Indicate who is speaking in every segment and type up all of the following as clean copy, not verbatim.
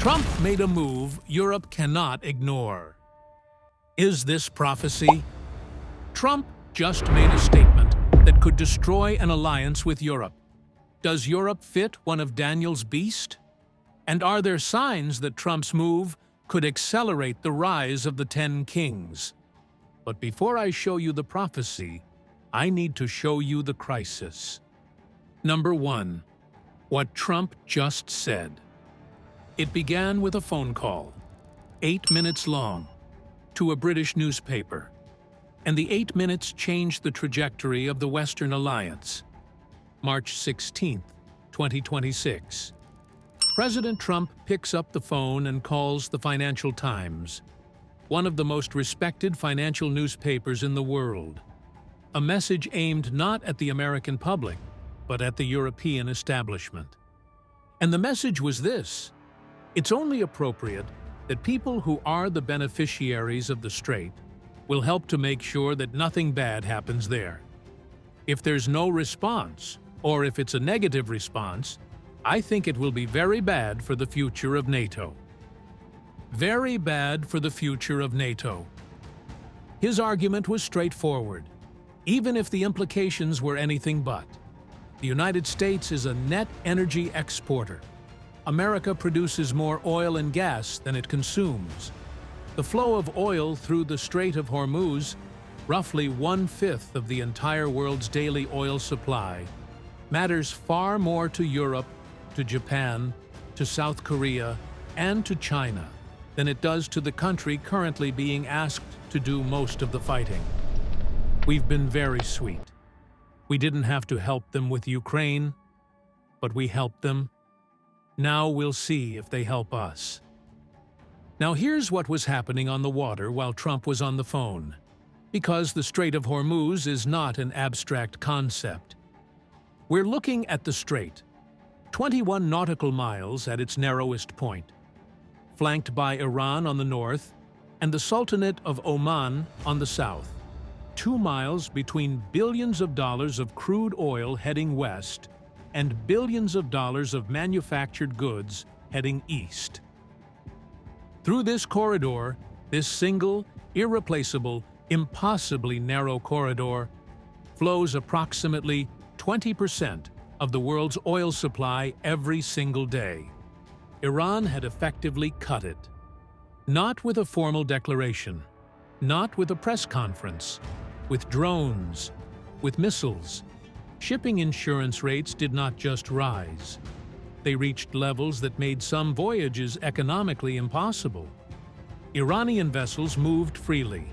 Speaker 1: Trump made a move Europe cannot ignore. Is this prophecy? Trump just made a statement that could destroy an alliance with Europe. Does Europe fit one of Daniel's beasts? And are there signs that Trump's move could accelerate the rise of the 10 kings? But before I show you the prophecy, I need to show you the crisis. Number 1. What Trump just said. It began with a phone call, 8 minutes long, to a British newspaper. And the 8 minutes changed the trajectory of the Western Alliance. March 16, 2026. President Trump picks up the phone and calls the Financial Times, one of the most respected financial newspapers in the world. A message aimed not at the American public, but at the European establishment. And the message was this: it's only appropriate that people who are the beneficiaries of the strait will help to make sure that nothing bad happens there. If there's no response, or if it's a negative response, I think it will be very bad for the future of NATO. Very bad for the future of NATO. His argument was straightforward, even if the implications were anything but. The United States is a net energy exporter. America produces more oil and gas than it consumes. The flow of oil through the Strait of Hormuz, roughly 1/5 of the entire world's daily oil supply, matters far more to Europe, to Japan, to South Korea, and to China than it does to the country currently being asked to do most of the fighting. We've been very sweet. We didn't have to help them with Ukraine, but we helped them. Now we'll see if they help us. Now here's what was happening on the water while Trump was on the phone, because the Strait of Hormuz is not an abstract concept. We're looking at the strait, 21 nautical miles at its narrowest point, flanked by Iran on the north and the Sultanate of Oman on the south. 2 miles between billions of dollars of crude oil heading west and billions of dollars of manufactured goods heading east. Through this corridor, this single, irreplaceable, impossibly narrow corridor, flows approximately 20% of the world's oil supply every single day. Iran had effectively cut it. Not with a formal declaration, not with a press conference, with drones, with missiles. Shipping insurance rates did not just rise. They reached levels that made some voyages economically impossible. Iranian vessels moved freely.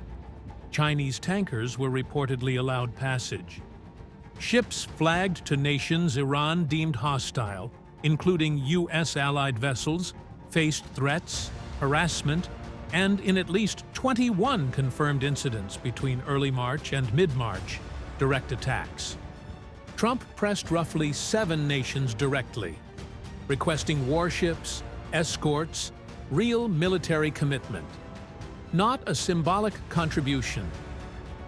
Speaker 1: Chinese tankers were reportedly allowed passage. Ships flagged to nations Iran deemed hostile, including U.S. allied vessels, faced threats, harassment, and in at least 21 confirmed incidents between early March and mid-March, direct attacks. Trump pressed roughly 7 nations directly, requesting warships, escorts, real military commitment. Not a symbolic contribution.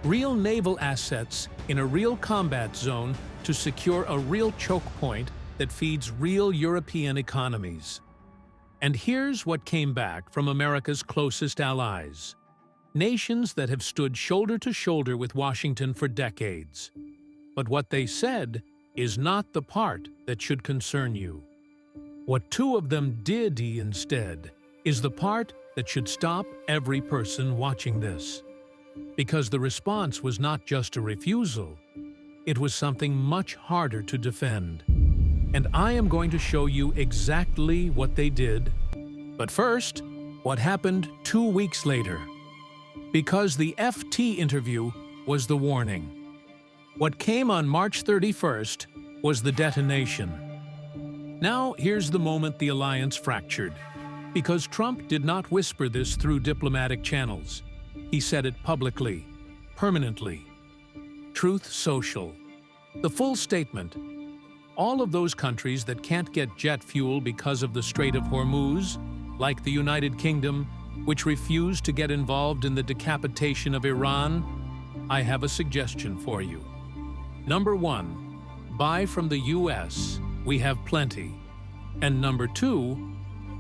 Speaker 1: Real naval assets in a real combat zone to secure a real choke point that feeds real European economies. And here's what came back from America's closest allies. Nations that have stood shoulder to shoulder with Washington for decades. But what they said is not the part that should concern you. What 2 of them did instead is the part that should stop every person watching this. Because the response was not just a refusal, it was something much harder to defend. And I am going to show you exactly what they did. But first, what happened 2 weeks later? Because the FT interview was the warning. What came on March 31st was the detonation. Now here's the moment the alliance fractured. Because Trump did not whisper this through diplomatic channels. He said it publicly, permanently. Truth Social. The full statement. All of those countries that can't get jet fuel because of the Strait of Hormuz, like the United Kingdom, which refused to get involved in the decapitation of Iran, I have a suggestion for you. Number 1, buy from the U.S. We have plenty. And number 2,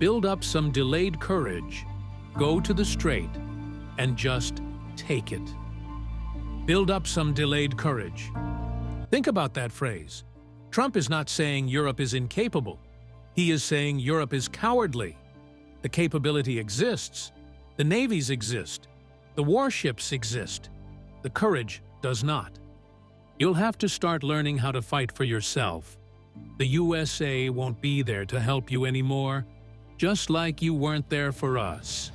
Speaker 1: Build up some delayed courage, go to the strait, and just take it. Build up some delayed courage. Think about that phrase. Trump is not saying Europe is incapable. He is saying Europe is cowardly. The capability exists. The navies exist. The warships exist. The courage does not. You'll have to start learning how to fight for yourself. The USA won't be there to help you anymore, just like you weren't there for us.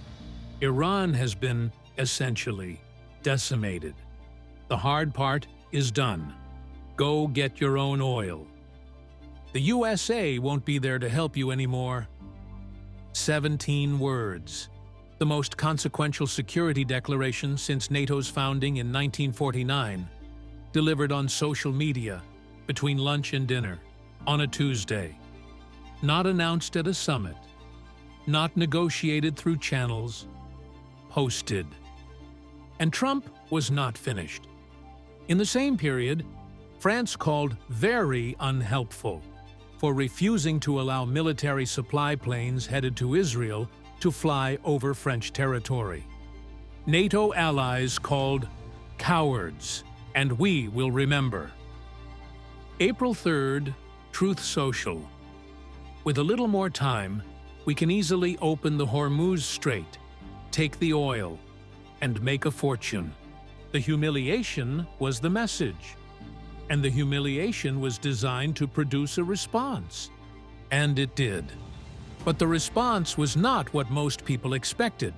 Speaker 1: Iran has been, essentially, decimated. The hard part is done. Go get your own oil. The USA won't be there to help you anymore. 17 words. The most consequential security declaration since NATO's founding in 1949, delivered on social media, between lunch and dinner, on a Tuesday. Not announced at a summit. Not negotiated through channels. Posted. And Trump was not finished. In the same period, France called very unhelpful for refusing to allow military supply planes headed to Israel to fly over French territory. NATO allies called cowards, and we will remember. April 3rd, Truth Social. With a little more time, we can easily open the Hormuz Strait, take the oil, and make a fortune. The humiliation was the message, and the humiliation was designed to produce a response. And it did. But the response was not what most people expected,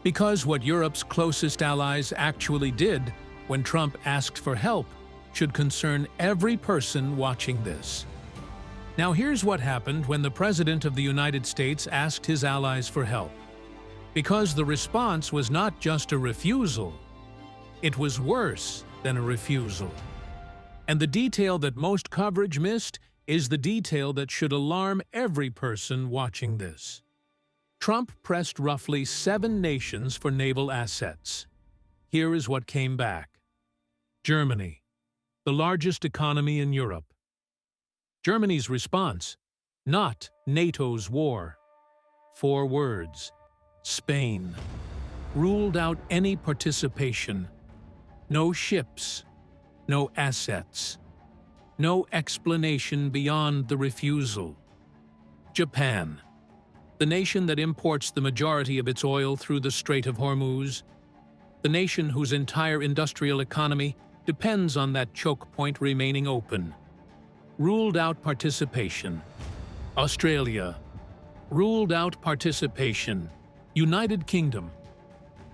Speaker 1: because what Europe's closest allies actually did when Trump asked for help should concern every person watching this. Now here's what happened when the President of the United States asked his allies for help. Because the response was not just a refusal, it was worse than a refusal. And the detail that most coverage missed is the detail that should alarm every person watching this. Trump pressed roughly 7 nations for naval assets. Here is what came back. Germany, the largest economy in Europe. Germany's response, not NATO's war. 4 words. Spain. Ruled out any participation. No ships. No assets. No explanation beyond the refusal. Japan. The nation that imports the majority of its oil through the Strait of Hormuz. The nation whose entire industrial economy depends on that choke point remaining open. Ruled out participation. Australia. Ruled out participation. United Kingdom.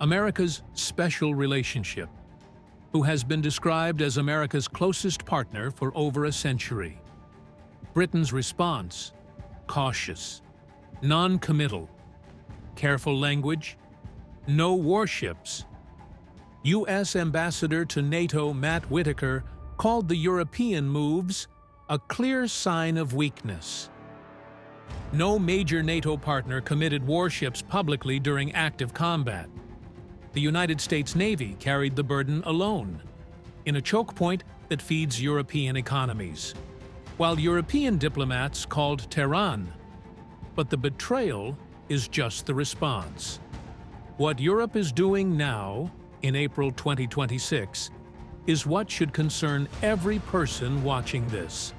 Speaker 1: America's special relationship, who has been described as America's closest partner for over a century. Britain's response, cautious, non-committal, careful language, no warships. U.S. Ambassador to NATO Matt Whitaker called the European moves a clear sign of weakness. No major NATO partner committed warships publicly during active combat. The United States Navy carried the burden alone, in a choke point that feeds European economies, while European diplomats called Tehran. But the betrayal is just the response. What Europe is doing now, in April 2026, is what should concern every person watching this.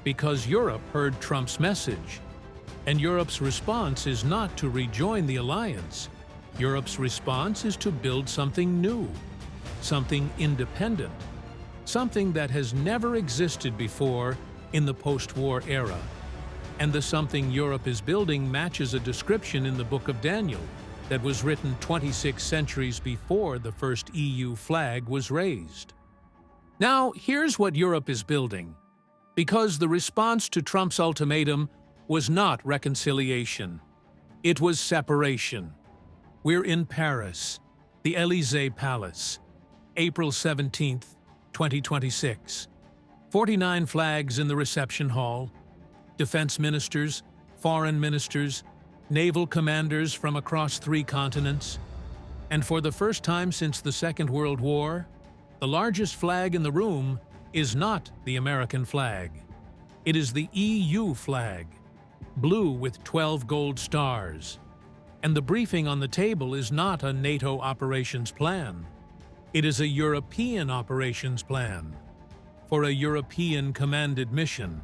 Speaker 1: Because Europe heard Trump's message, and Europe's response is not to rejoin the alliance. Europe's response is to build something new, something independent, something that has never existed before in the post-war era. And the something Europe is building matches a description in the Book of Daniel that was written 26 centuries before the first EU flag was raised. Now, here's what Europe is building. Because the response to Trump's ultimatum was not reconciliation. It was separation. We're in Paris, the Élysée Palace, April 17th, 2026. 49 flags in the reception hall, defense ministers, foreign ministers, naval commanders from across 3 continents, and for the first time since the Second World War, the largest flag in the room is not the American flag. It is the EU flag. blue with 12 gold stars. And the briefing on the table is not a NATO operations plan. It is a European operations plan for a European commanded mission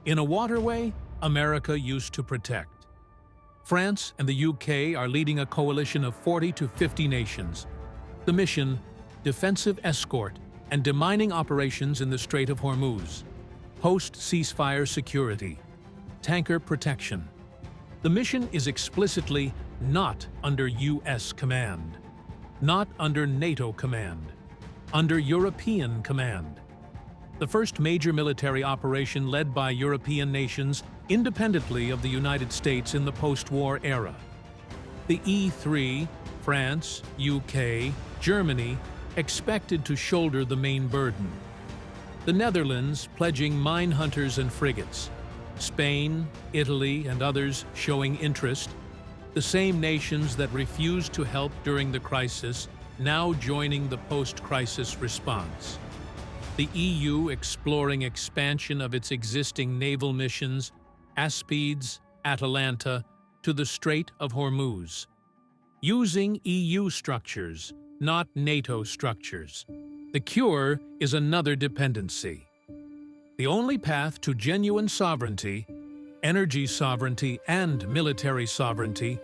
Speaker 1: in a waterway America used to protect. France and the UK are leading a coalition of 40 to 50 nations. The mission: defensive escort and demining operations in the Strait of Hormuz, post-ceasefire security, tanker protection. The mission is explicitly not under US command, not under NATO command, under European command. The first major military operation led by European nations independently of the United States in the post-war era. The E3, France, UK, Germany, expected to shoulder the main burden. The Netherlands pledging mine hunters and frigates. Spain, Italy, and others showing interest. The same nations that refused to help during the crisis now joining the post-crisis response. The EU exploring expansion of its existing naval missions, Aspides, Atalanta, to the Strait of Hormuz. Using EU structures, not NATO structures. The cure is another dependency. The only path to genuine sovereignty, energy sovereignty and military sovereignty,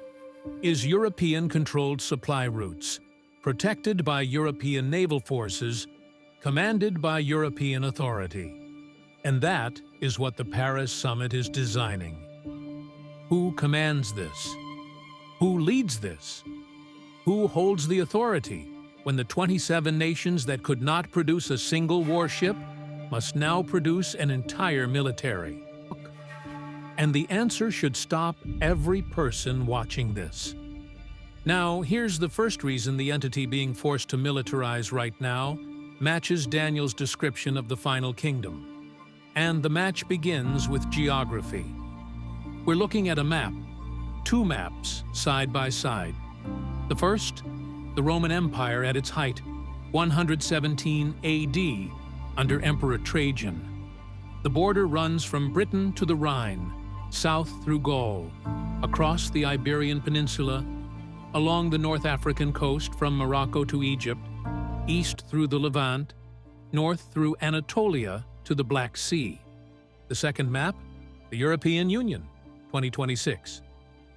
Speaker 1: is European-controlled supply routes, protected by European naval forces, commanded by European authority. And that is what the Paris Summit is designing. Who commands this? Who leads this? Who holds the authority when the 27 nations that could not produce a single warship must now produce an entire military? And the answer should stop every person watching this. Now, here's the first reason the entity being forced to militarize right now matches Daniel's description of the final kingdom. And the match begins with geography. We're looking at a map, two maps side by side. The first, the Roman Empire at its height, 117 AD, under Emperor Trajan. The border runs from Britain to the Rhine, south through Gaul, across the Iberian Peninsula, along the North African coast from Morocco to Egypt, east through the Levant, north through Anatolia to the Black Sea. The second map, the European Union, 2026,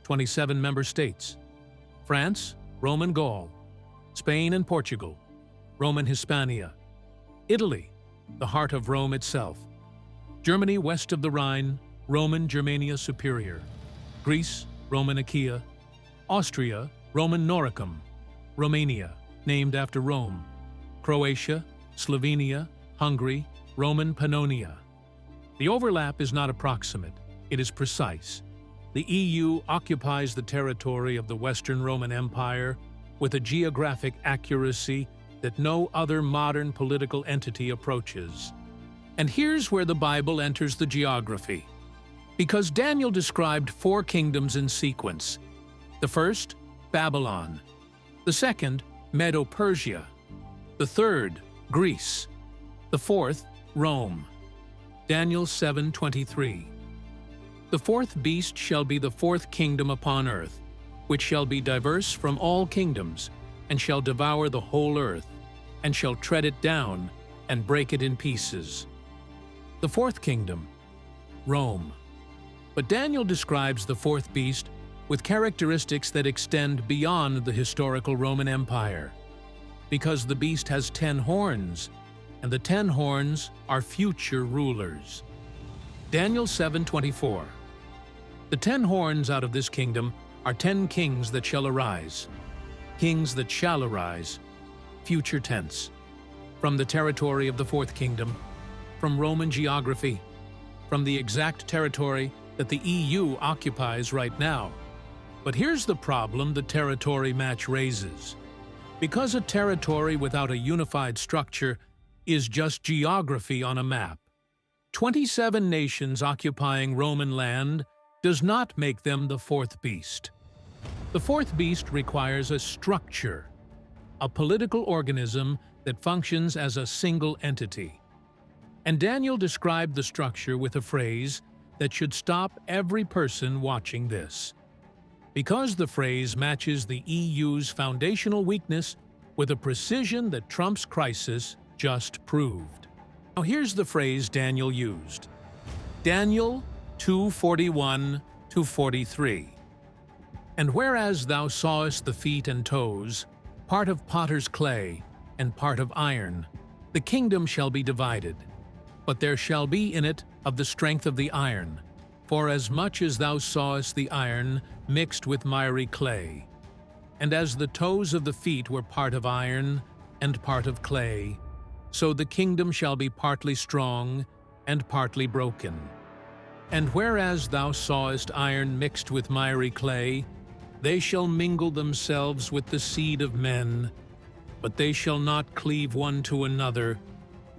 Speaker 1: 27 member states. France, Roman Gaul. Spain and Portugal, Roman Hispania. Italy, the heart of Rome itself. Germany west of the Rhine, Roman Germania Superior. Greece, Roman Achaia. Austria, Roman Noricum. Romania, named after Rome. Croatia, Slovenia, Hungary, Roman Pannonia. The overlap is not approximate, it is precise. The EU occupies the territory of the Western Roman Empire with a geographic accuracy that no other modern political entity approaches. And here's where the Bible enters the geography. Because Daniel described 4 kingdoms in sequence. The first, Babylon. The second, Medo-Persia. The third, Greece. The fourth, Rome. Daniel 7:23. The fourth beast shall be the fourth kingdom upon earth, which shall be diverse from all kingdoms, and shall devour the whole earth, and shall tread it down, and break it in pieces. The fourth kingdom, Rome. But Daniel describes the fourth beast with characteristics that extend beyond the historical Roman Empire, because the beast has 10 horns, and the 10 horns are future rulers. Daniel 7:24. The 10 horns out of this kingdom are 10 kings that shall arise. Kings that shall arise, future tense. From the territory of the fourth kingdom, from Roman geography, from the exact territory that the EU occupies right now. But here's the problem the territory match raises. Because a territory without a unified structure is just geography on a map, 27 nations occupying Roman land does not make them the fourth beast. The fourth beast requires a structure, a political organism that functions as a single entity. And Daniel described the structure with a phrase that should stop every person watching this. Because the phrase matches the EU's foundational weakness with a precision that Trump's crisis just proved. Now here's the phrase Daniel used. Daniel 2:41-43. And whereas thou sawest the feet and toes, part of potter's clay, and part of iron, the kingdom shall be divided. But there shall be in it of the strength of the iron, for as much as thou sawest the iron mixed with miry clay. And as the toes of the feet were part of iron and part of clay, so the kingdom shall be partly strong and partly broken. And whereas thou sawest iron mixed with miry clay, they shall mingle themselves with the seed of men, but they shall not cleave one to another,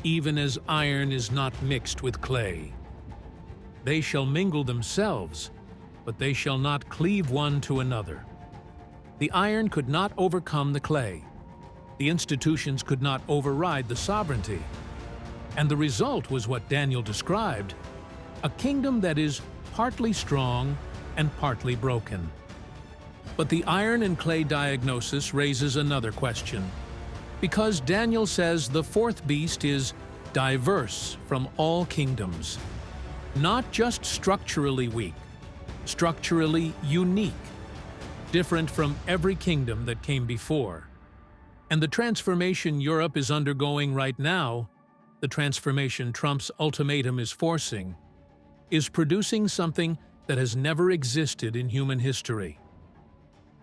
Speaker 1: even as iron is not mixed with clay. They shall mingle themselves, but they shall not cleave one to another. The iron could not overcome the clay. The institutions could not override the sovereignty. And the result was what Daniel described: a kingdom that is partly strong and partly broken. But the iron and clay diagnosis raises another question. Because Daniel says the fourth beast is diverse from all kingdoms, not just structurally weak, structurally unique, different from every kingdom that came before. And the transformation Europe is undergoing right now, the transformation Trump's ultimatum is forcing, is producing something that has never existed in human history.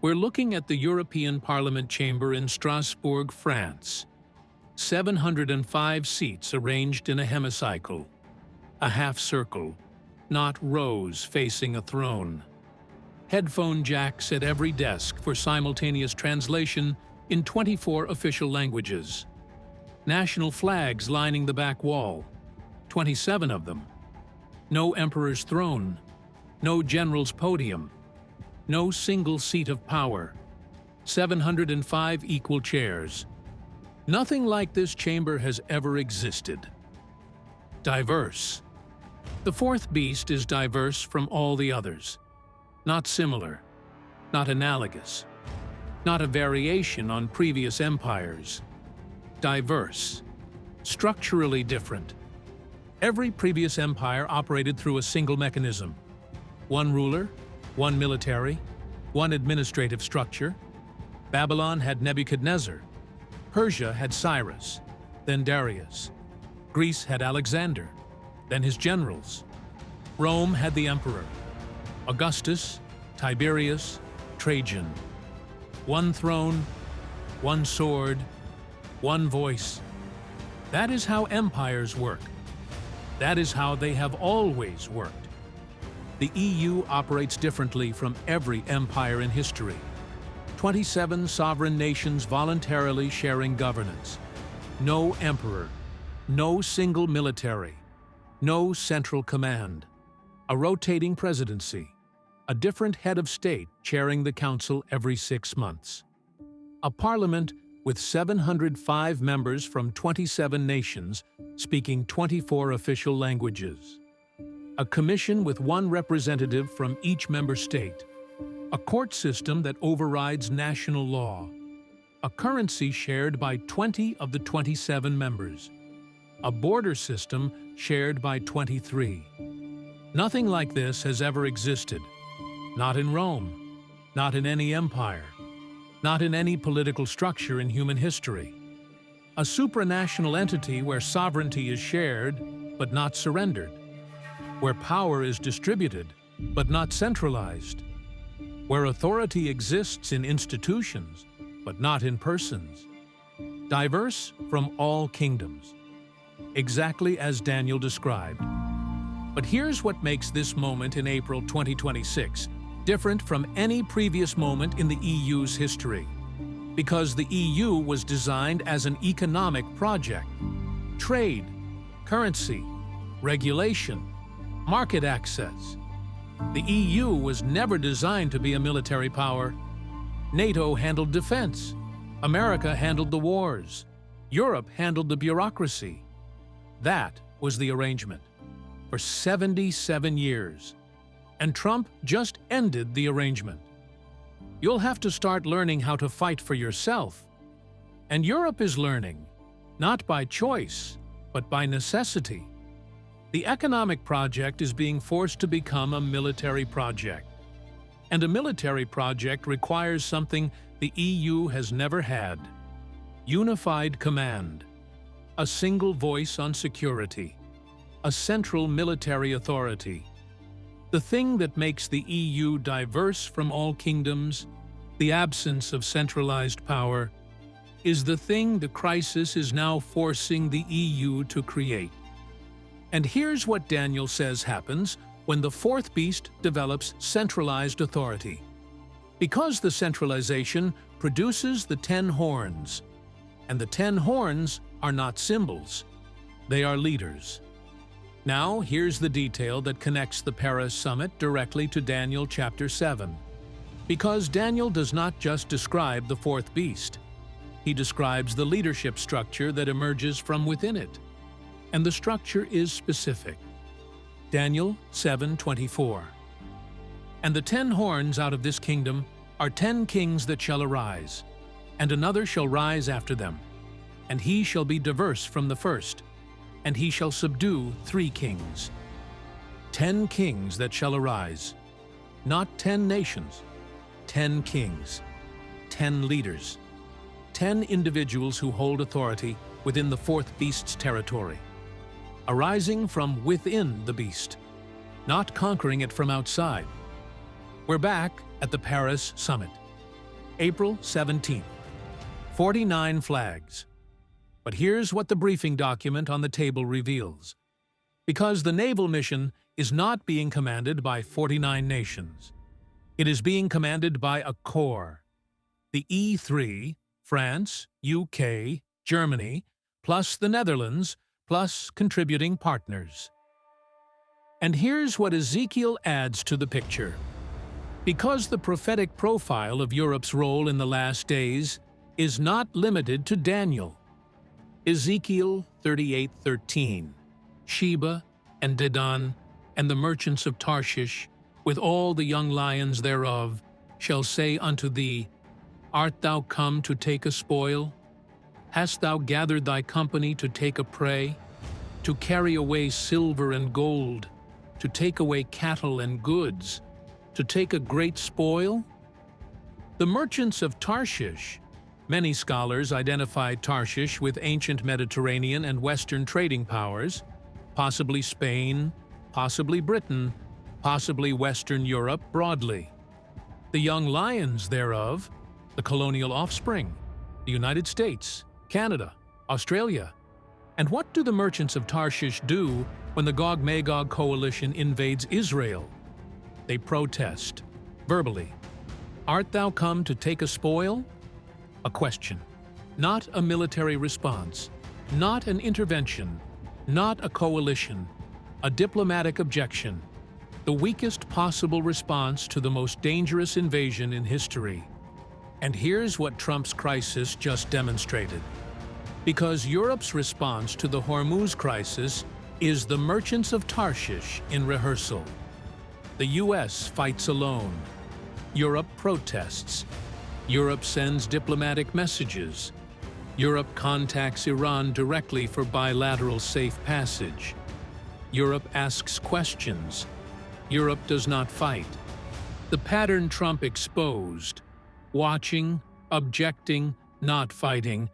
Speaker 1: We're looking at the European Parliament chamber in Strasbourg, France. 705 seats arranged in a hemicycle, a half circle, not rows facing a throne. Headphone jacks at every desk for simultaneous translation in 24 official languages. National flags lining the back wall, 27 of them. No emperor's throne, no general's podium, no single seat of power, 705 equal chairs. Nothing like this chamber has ever existed. Diverse. The fourth beast is diverse from all the others. Not similar, not analogous, not a variation on previous empires. Diverse. Structurally different. Every previous empire operated through a single mechanism. One ruler, one military, one administrative structure. Babylon had Nebuchadnezzar. Persia had Cyrus, then Darius. Greece had Alexander, then his generals. Rome had the emperor. Augustus, Tiberius, Trajan. One throne, one sword, one voice. That is how empires work. That is how they have always worked. The EU operates differently from every empire in history. 27 sovereign nations voluntarily sharing governance. No emperor, no single military, no central command. A rotating presidency, a different head of state chairing the council every 6 months. A parliament with 705 members from 27 nations speaking 24 official languages. A commission with one representative from each member state. A court system that overrides national law. A currency shared by 20 of the 27 members. A border system shared by 23. Nothing like this has ever existed. Not in Rome, not in any empire, not in any political structure in human history. A supranational entity where sovereignty is shared, but not surrendered. Where power is distributed, but not centralized. Where authority exists in institutions, but not in persons. Diverse from all kingdoms. Exactly as Daniel described. But here's what makes this moment in April 2026 different from any previous moment in the EU's history. Because the EU was designed as an economic project. Trade, currency, regulation, market access. The EU was never designed to be a military power. NATO handled defense. America handled the wars. Europe handled the bureaucracy. That was the arrangement. for 77 years, and Trump just ended the arrangement. You'll have to start learning how to fight for yourself. And Europe is learning, not by choice, but by necessity. The economic project is being forced to become a military project. And a military project requires something the EU has never had: unified command, a single voice on security, a central military authority. The thing that makes the EU diverse from all kingdoms, the absence of centralized power, is the thing the crisis is now forcing the EU to create. And here's what Daniel says happens when the fourth beast develops centralized authority. Because the centralization produces the 10 horns, and the 10 horns are not symbols, they are leaders. Now, here's the detail that connects the Paris summit directly to Daniel chapter 7. Because Daniel does not just describe the fourth beast, he describes the leadership structure that emerges from within it. And the structure is specific. Daniel 7:24. And the 10 horns out of this kingdom are 10 kings that shall arise, and another shall rise after them, and he shall be diverse from the first, and he shall subdue 3 kings. 10 kings that shall arise, not 10 nations, 10 kings, 10 leaders, 10 individuals who hold authority within the fourth beast's territory, arising from within the beast, not conquering it from outside. We're back at the Paris summit, April 17th, 49 flags. But here's what the briefing document on the table reveals. Because the naval mission is not being commanded by 49 nations. It is being commanded by a core. The E3, France, UK, Germany, plus the Netherlands, plus contributing partners. And here's what Ezekiel adds to the picture. Because the prophetic profile of Europe's role in the last days is not limited to Daniel. Ezekiel 38:13, Sheba and Dedan and the merchants of Tarshish, with all the young lions thereof, shall say unto thee, Art thou come to take a spoil? Hast thou gathered thy company to take a prey? To carry away silver and gold, to take away cattle and goods, to take a great spoil? The merchants of Tarshish. Many scholars identify Tarshish with ancient Mediterranean and Western trading powers, possibly Spain, possibly Britain, possibly Western Europe broadly. The young lions thereof, the colonial offspring, the United States, Canada, Australia. And what do the merchants of Tarshish do when the Gog-Magog coalition invades Israel? They protest, verbally. Art thou come to take a spoil? A question, not a military response, not an intervention, not a coalition, a diplomatic objection, the weakest possible response to the most dangerous invasion in history. And here's what Trump's crisis just demonstrated. Because Europe's response to the Hormuz crisis is the merchants of Tarshish in rehearsal. The US fights alone. Europe protests. Europe sends diplomatic messages. Europe contacts Iran directly for bilateral safe passage. Europe asks questions. Europe does not fight. The pattern Trump exposed, watching, objecting, not fighting,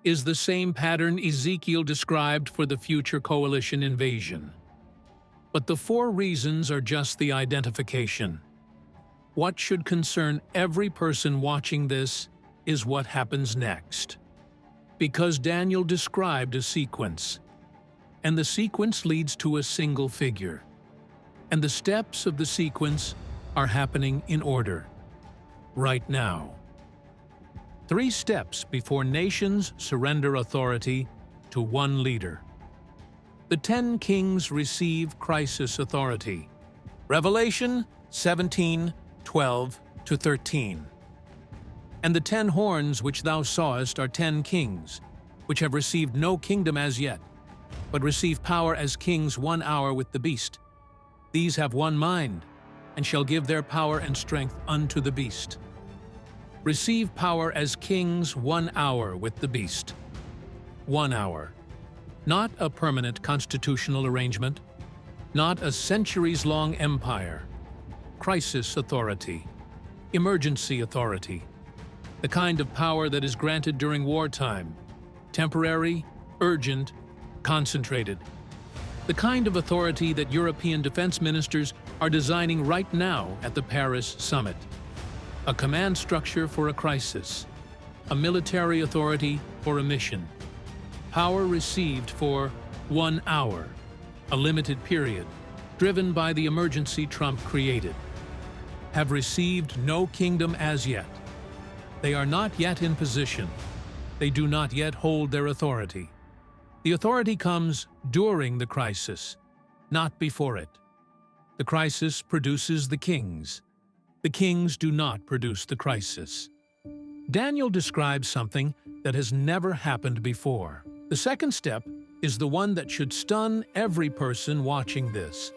Speaker 1: is the same pattern Ezekiel described for the future coalition invasion. But the 4 reasons are just the identification. What should concern every person watching this is what happens next. Because Daniel described a sequence, and the sequence leads to a single figure. And the steps of the sequence are happening in order, right now. 3 steps before nations surrender authority to one leader. The 10 kings receive crisis authority. Revelation 17:12-13. And the 10 horns which thou sawest are 10 kings, which have received no kingdom as yet, but receive power as kings 1 hour with the beast. These have one mind, and shall give their power and strength unto the beast. Receive power as kings 1 hour with the beast. 1 hour. Not a permanent constitutional arrangement, not a centuries-long empire. Crisis authority, emergency authority, the kind of power that is granted during wartime, temporary, urgent, concentrated. The kind of authority that European defense ministers are designing right now at the Paris summit. A command structure for a crisis, a military authority for a mission. Power received for 1 hour, a limited period, driven by the emergency Trump created. Have received no kingdom as yet. They are not yet in position. They do not yet hold their authority. The authority comes during the crisis, not before it. The crisis produces the kings. The kings do not produce the crisis. Daniel describes something that has never happened before. The second step is the one that should stun every person watching this,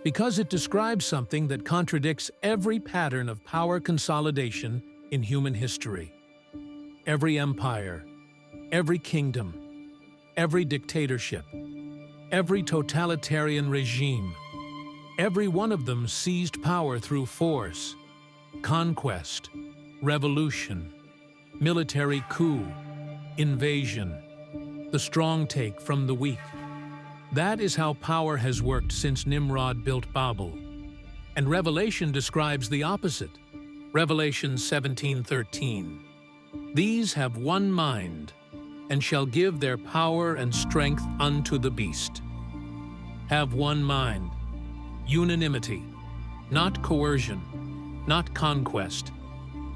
Speaker 1: because it describes something that contradicts every pattern of power consolidation in human history. Every empire, every kingdom, every dictatorship, every totalitarian regime, every one of them seized power through force, conquest, revolution, military coup, invasion, the strong take from the weak. That is how power has worked since Nimrod built Babel. And Revelation describes the opposite. Revelation 17:13. These have one mind, and shall give their power and strength unto the beast. Have one mind. Unanimity. Not coercion. Not conquest.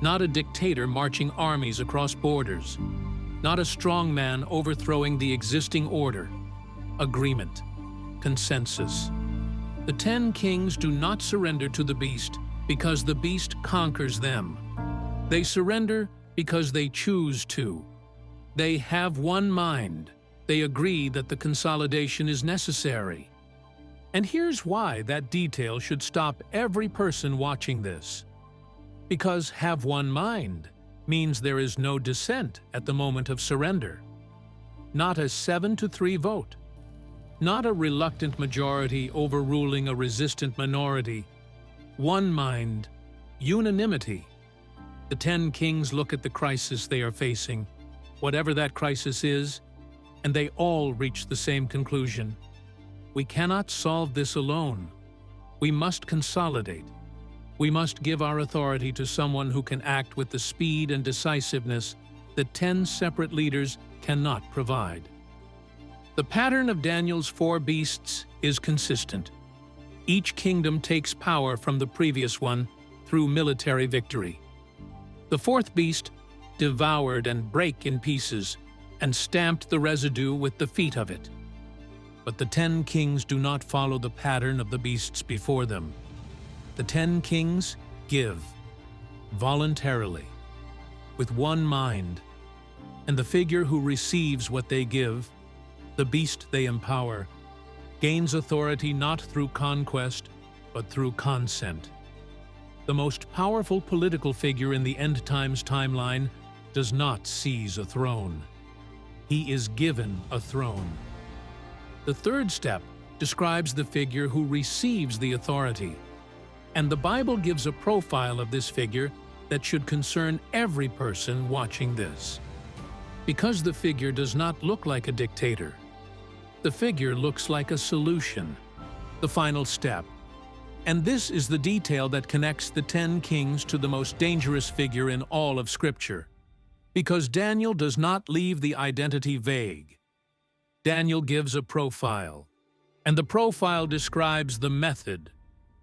Speaker 1: Not a dictator marching armies across borders. Not a strong man overthrowing the existing order. Agreement. Consensus. The 10 kings do not surrender to the beast because the beast conquers them. They surrender because they choose to. They have one mind. They agree that the consolidation is necessary. And here's why that detail should stop every person watching this. Because have one mind means there is no dissent at the moment of surrender. Not a 7-3 vote. Not a reluctant majority overruling a resistant minority. One mind, unanimity. The 10 kings look at the crisis they are facing, whatever that crisis is, and they all reach the same conclusion. We cannot solve this alone. We must consolidate. We must give our authority to someone who can act with the speed and decisiveness that 10 separate leaders cannot provide. The pattern of Daniel's 4 beasts is consistent. Each kingdom takes power from the previous one through military victory. The 4th beast devoured and brake in pieces and stamped the residue with the feet of it. But the 10 kings do not follow the pattern of the beasts before them. The 10 kings give, voluntarily, with one mind, and the figure who receives what they give, the beast they empower, gains authority not through conquest, but through consent. The most powerful political figure in the end times timeline does not seize a throne. He is given a throne. The 3rd step describes the figure who receives the authority, and the Bible gives a profile of this figure that should concern every person watching this. Because the figure does not look like a dictator, the figure looks like a solution, the final step. And this is the detail that connects the 10 kings to the most dangerous figure in all of Scripture. Because Daniel does not leave the identity vague. Daniel gives a profile, and the profile describes the method,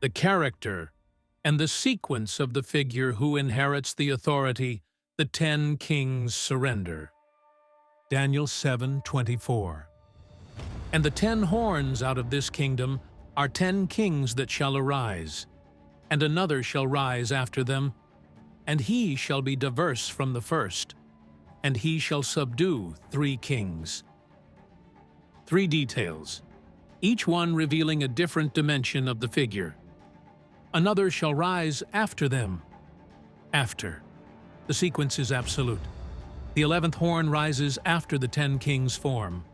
Speaker 1: the character, and the sequence of the figure who inherits the authority the 10 kings surrender. Daniel 7:24. And the 10 horns out of this kingdom are 10 kings that shall arise, and another shall rise after them, and he shall be diverse from the first, and he shall subdue 3 kings. 3 details, each one revealing a different dimension of the figure. Another shall rise after them. After. The sequence is absolute. The 11th horn rises after the 10 kings form,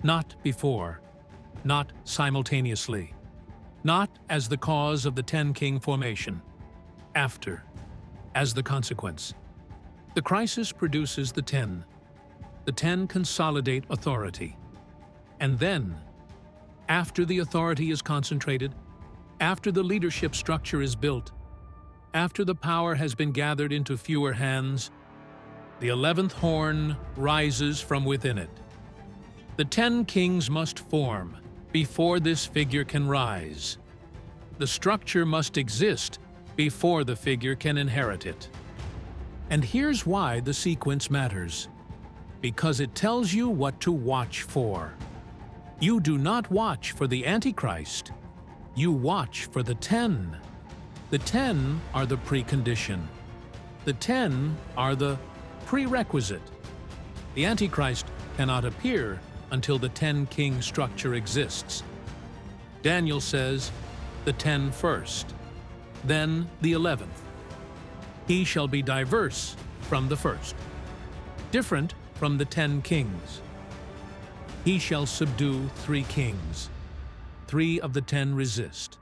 Speaker 1: not before, not simultaneously, not as the cause of the 10 king formation, after, as the consequence. The crisis produces the 10. The 10 consolidate authority. And then, after the authority is concentrated, after the leadership structure is built, after the power has been gathered into fewer hands, the 11th horn rises from within it. The 10 kings must form before this figure can rise. The structure must exist before the figure can inherit it. And here's why the sequence matters. Because it tells you what to watch for. You do not watch for the Antichrist. You watch for the 10. The 10 are the precondition. The 10 are the prerequisite. The Antichrist cannot appear until the 10 king structure exists. Daniel says, the 10 first, then the 11th. He shall be diverse from the first, different from the 10 kings. He shall subdue 3 kings. 3 of the 10 resist.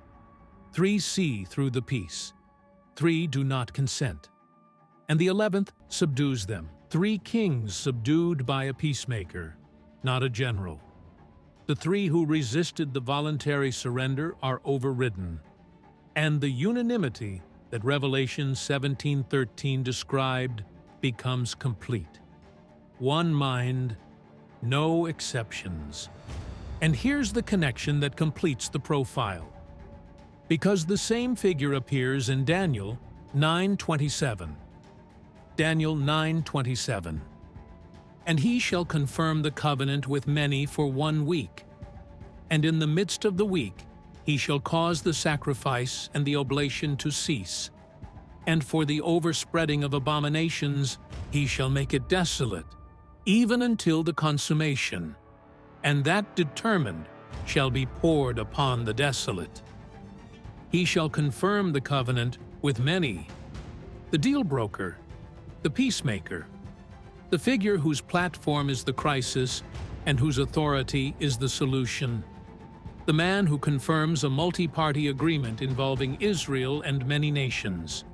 Speaker 1: 3 see through the peace. 3 do not consent. And the 11th subdues them. 3 kings subdued by a peacemaker, not a general. The 3 who resisted the voluntary surrender are overridden. And the unanimity that Revelation 17:13 described becomes complete. One mind, no exceptions. And here's the connection that completes the profile. Because the same figure appears in Daniel 9:27. Daniel 9:27. And he shall confirm the covenant with many for 1 week. And in the midst of the week he shall cause the sacrifice and the oblation to cease. And for the overspreading of abominations he shall make it desolate, even until the consummation. And that determined shall be poured upon the desolate. He shall confirm the covenant with many. The deal broker, the peacemaker, the figure whose platform is the crisis and whose authority is the solution, the man who confirms a multi-party agreement involving Israel and many nations,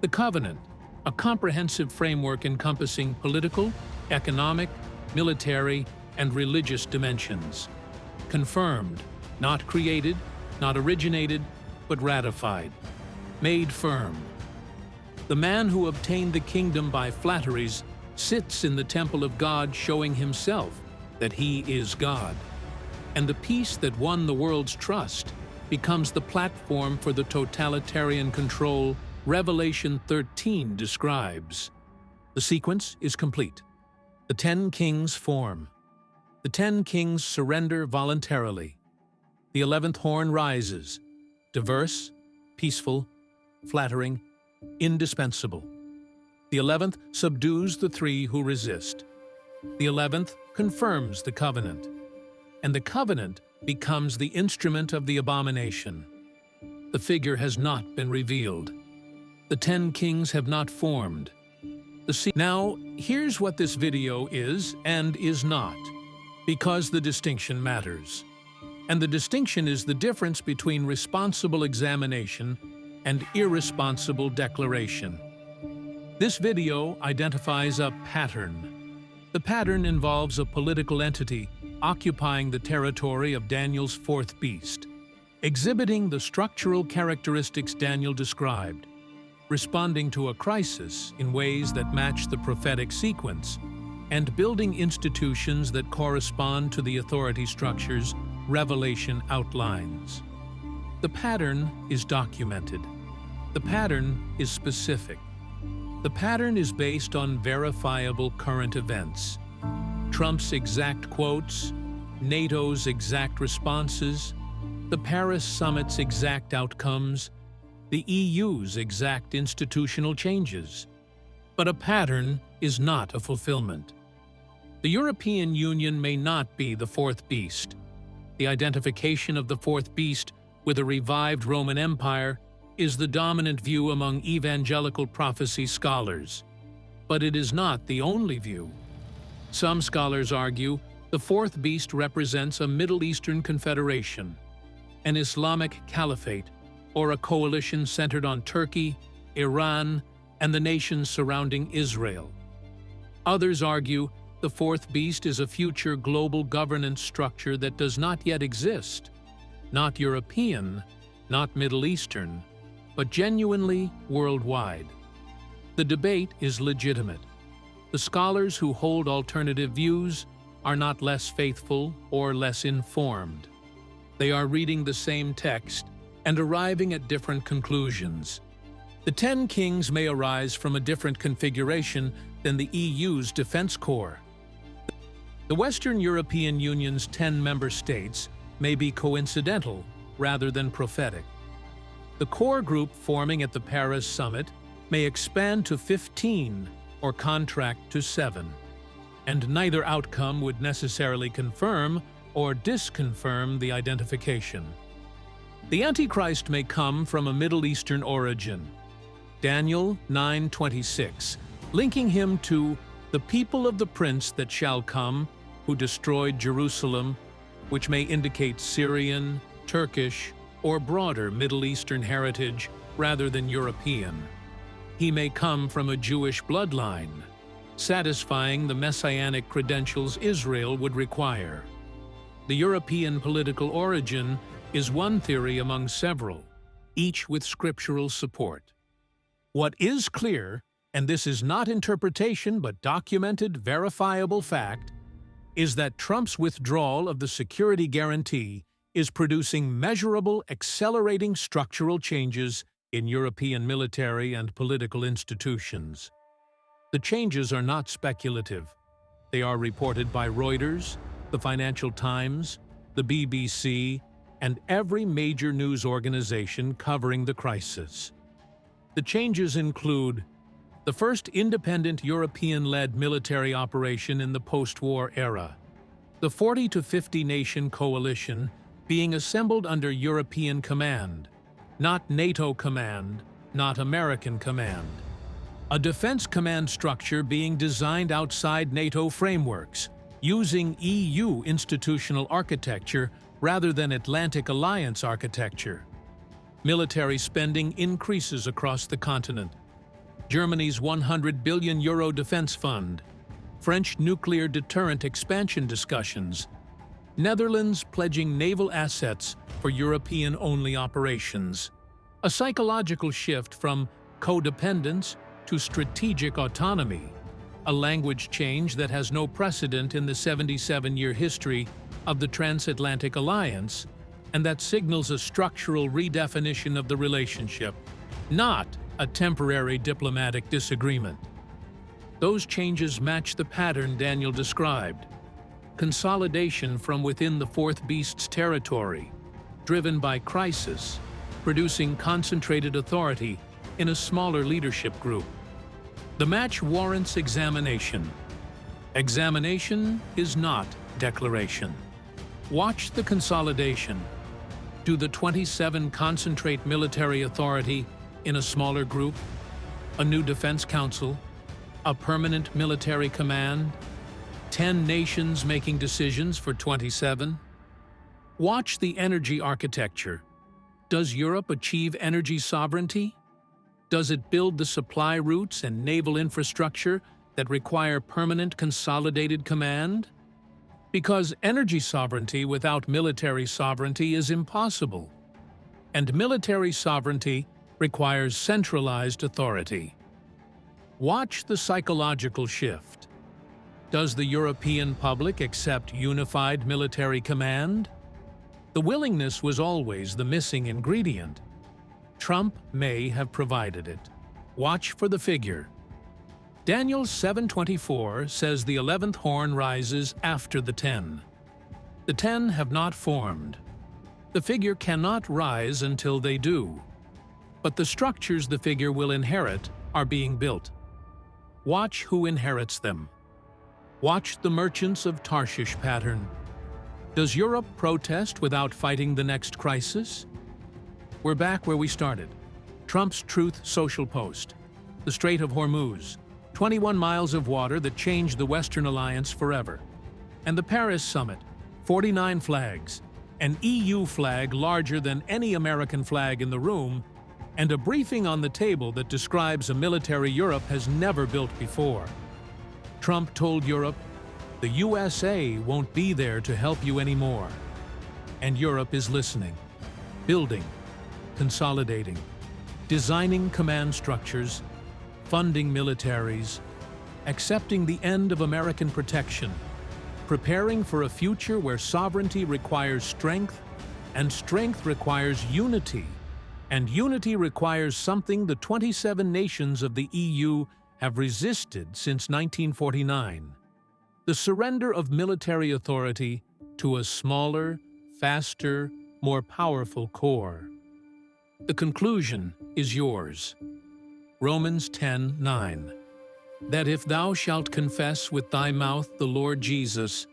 Speaker 1: the covenant, a comprehensive framework encompassing political, economic, military, and religious dimensions, confirmed, not created, not originated, but ratified, made firm. The man who obtained the kingdom by flatteries sits in the temple of God showing himself that he is God. And the peace that won the world's trust becomes the platform for the totalitarian control Revelation 13 describes. The sequence is complete. The 10 kings form. The 10 kings surrender voluntarily. The 11th horn rises, diverse, peaceful, flattering, indispensable. The 11th subdues the 3 who resist. The 11th confirms the covenant. And the covenant becomes the instrument of the abomination. The figure has not been revealed. The 10 kings have not formed. Now, here's what this video is and is not, because the distinction matters. And the distinction is the difference between responsible examination and irresponsible declaration. This video identifies a pattern. The pattern involves a political entity occupying the territory of Daniel's 4th beast, exhibiting the structural characteristics Daniel described, responding to a crisis in ways that match the prophetic sequence, and building institutions that correspond to the authority structures Revelation outlines. The pattern is documented. The pattern is specific. The pattern is based on verifiable current events. Trump's exact quotes, NATO's exact responses, the Paris summit's exact outcomes, the EU's exact institutional changes. But a pattern is not a fulfillment. The European Union may not be the fourth beast. The identification of the fourth beast with a revived Roman Empire is the dominant view among evangelical prophecy scholars. But it is not the only view. Some scholars argue the fourth beast represents a Middle Eastern confederation, an Islamic caliphate, or a coalition centered on Turkey, Iran, and the nations surrounding Israel. Others argue the fourth beast is a future global governance structure that does not yet exist, not European, not Middle Eastern, but genuinely worldwide. The debate is legitimate. The scholars who hold alternative views are not less faithful or less informed. They are reading the same text and arriving at different conclusions. The 10 kings may arise from a different configuration than the EU's defense corps. The Western European Union's 10 member states may be coincidental rather than prophetic. The core group forming at the Paris summit may expand to 15 or contract to 7, and neither outcome would necessarily confirm or disconfirm the identification. The Antichrist may come from a Middle Eastern origin. Daniel 9:26, linking him to the people of the prince that shall come, who destroyed Jerusalem, which may indicate Syrian, Turkish, or broader Middle Eastern heritage rather than European. He may come from a Jewish bloodline, satisfying the messianic credentials Israel would require. The European political origin is one theory among several, each with scriptural support. What is clear, and this is not interpretation but documented, verifiable fact, is that Trump's withdrawal of the security guarantee is producing measurable, accelerating structural changes in European military and political institutions. The changes are not speculative. They are reported by Reuters, the Financial Times, the BBC, and every major news organization covering the crisis. The changes include the first independent European-led military operation in the post-war era, the 40 to 50 nation coalition being assembled under European command, not NATO command, not American command, a defense command structure being designed outside NATO frameworks, using EU institutional architecture rather than Atlantic Alliance architecture. Military spending increases across the continent. Germany's €100 billion defense fund, French nuclear deterrent expansion discussions, Netherlands pledging naval assets for European-only operations, a psychological shift from codependence to strategic autonomy, a language change that has no precedent in the 77-year history of the transatlantic alliance, and that signals a structural redefinition of the relationship, not a temporary diplomatic disagreement. Those changes match the pattern Daniel described: consolidation from within the fourth beast's territory, driven by crisis, producing concentrated authority in a smaller leadership group. The match warrants examination. Examination is not declaration. Watch the consolidation. Do the 27 concentrate military authority in a smaller group, a new defense council, a permanent military command, 10 nations making decisions for 27? Watch the energy architecture. Does Europe achieve energy sovereignty? Does it build the supply routes and naval infrastructure that require permanent consolidated command? Because energy sovereignty without military sovereignty is impossible, and military sovereignty requires centralized authority. Watch the psychological shift. Does the European public accept unified military command? The willingness was always the missing ingredient. Trump may have provided it. Watch for the figure. Daniel 7:24 says the 11th horn rises after the 10. The 10 have not formed. The figure cannot rise until they do. But the structures the figure will inherit are being built. Watch who inherits them. Watch the merchants of Tarshish pattern. Does Europe protest without fighting the next crisis? We're back where we started. Trump's Truth Social post. The Strait of Hormuz, 21 miles of water that changed the Western alliance forever. And the Paris summit, 49 flags, an EU flag larger than any American flag in the room, and a briefing on the table that describes a military Europe has never built before. Trump told Europe, the USA won't be there to help you anymore. And Europe is listening, building, consolidating, designing command structures, funding militaries, accepting the end of American protection, preparing for a future where sovereignty requires strength, and strength requires unity, and unity requires something the 27 nations of the EU have resisted since 1949. The surrender of military authority to a smaller, faster, more powerful core. The conclusion is yours. Romans 10:9. That if thou shalt confess with thy mouth the Lord Jesus,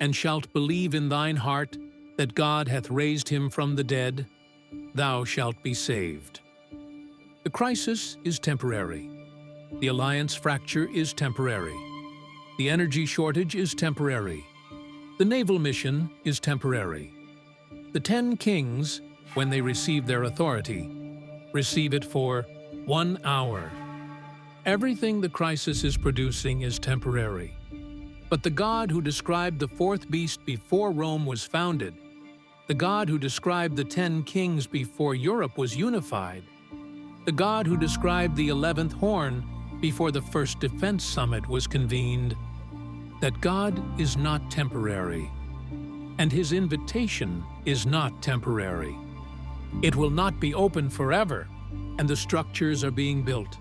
Speaker 1: and shalt believe in thine heart that God hath raised him from the dead, thou shalt be saved. The crisis is temporary. The alliance fracture is temporary. The energy shortage is temporary. The naval mission is temporary. The 10 kings, when they receive their authority, receive it for 1 hour. Everything the crisis is producing is temporary. But the God who described the fourth beast before Rome was founded, the God who described the 10 kings before Europe was unified, the God who described the 11th horn before the first defense summit was convened, that God is not temporary, and his invitation is not temporary. It will not be open forever, and the structures are being built.